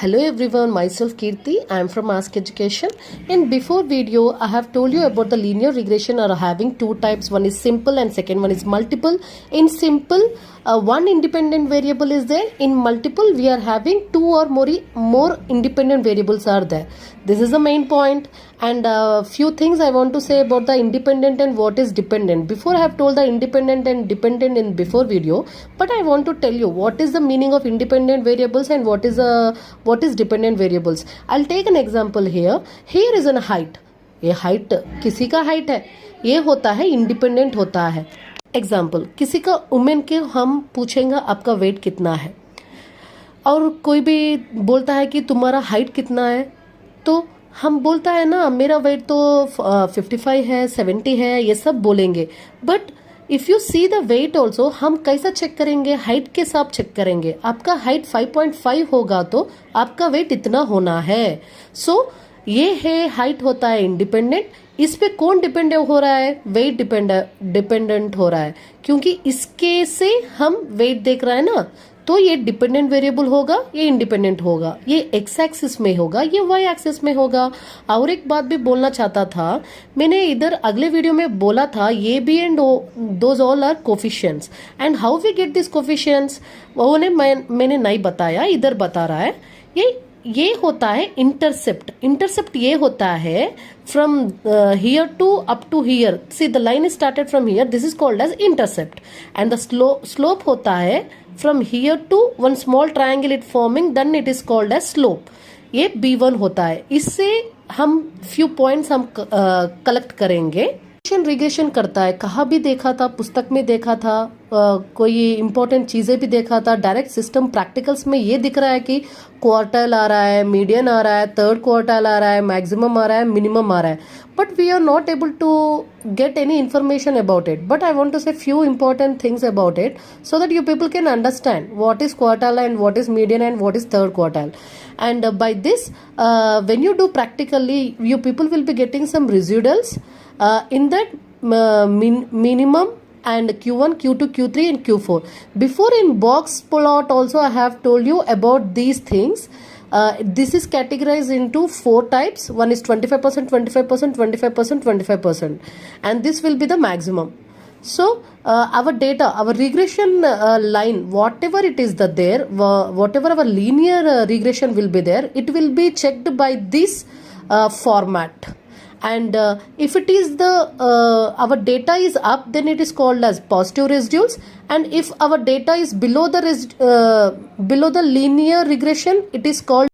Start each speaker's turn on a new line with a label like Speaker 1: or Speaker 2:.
Speaker 1: Hello everyone, myself Kirti. I am from Ask Education. In before video, I have told you about the linear regression are having two types. One is simple and second one is multiple. In simple, one independent variable is there. In multiple, we are having two or more independent variables are there. This is the main point. And few things I want to say about the independent and what is dependent. Before I have told the independent and dependent in before video, but I want to tell you what is the meaning of independent variables and what is dependent variables. I'll take an example here. Here is a height. ये height किसी का height है, ये होता है independent होता है. Example, किसी का वुमेन के हम पूछेंगे आपका वेट कितना है, और कोई भी बोलता है कि तुम्हारा हाइट कितना है, तो हम बोलता है ना मेरा वेट तो 55 है, 70 है, ये सब बोलेंगे. But if you see the weight also, हम कैसा चेक करेंगे? हाइट के साथ चेक करेंगे. आपका हाइट 5.5 होगा तो आपका वेट इतना होना है. सो ये है हाइट होता है इंडिपेंडेंट. इस पे कौन डिपेंडेंट हो रहा है? वेट डिपेंडेंट हो रहा है, क्योंकि इसके से हम वेट देख रहे हैं ना, तो ये डिपेंडेंट वेरिएबल होगा, ये इंडिपेंडेंट होगा. ये एक्स एक्सिस में होगा, ये वाई एक्सिस में होगा. और एक बात भी बोलना चाहता था, मैंने इधर अगले वीडियो में बोला था ये B and those all are coefficients, and how we get this coefficients वो मैंने नहीं बताया, इधर बता रहा है. ये होता है इंटरसेप्ट. इंटरसेप्ट ये होता है from here to up to here. See the line is started from here, this is called as intercept. And the slope होता है from here to one small triangle it forming, then it is called as slope. ये B1 होता है. इससे हम few points हम collect करेंगे. Regression करता है, कहाँ भी देखा था, पुस्तक में देखा था, कोई इंपॉर्टेंट चीजें भी देखा था. डायरेक्ट सिस्टम प्रैक्टिकल्स में ये दिख रहा है कि क्वार्टाइल आ रहा है, मीडियन आ रहा है, थर्ड क्वार्टाइल आ रहा है, मैक्सिमम आ रहा है, मिनिमम आ रहा है. But we are not able to get any information about it. But I want to say few important things about it so that you people can understand what is quartile and what is median and what is third quartile. And by this, when you do practically, you people will be getting some residuals in that minimum and Q1, Q2, Q3 and Q4. Before in box plot also I have told you about these things. This is categorized into four types. One is 25%, 25%, 25%, 25%, and this will be the maximum. So our data, our regression line, whatever it is that there, whatever our linear regression will be there, it will be checked by this format. And if it is the our data is up, then it is called as positive residuals. And if our data is below the linear regression, it is called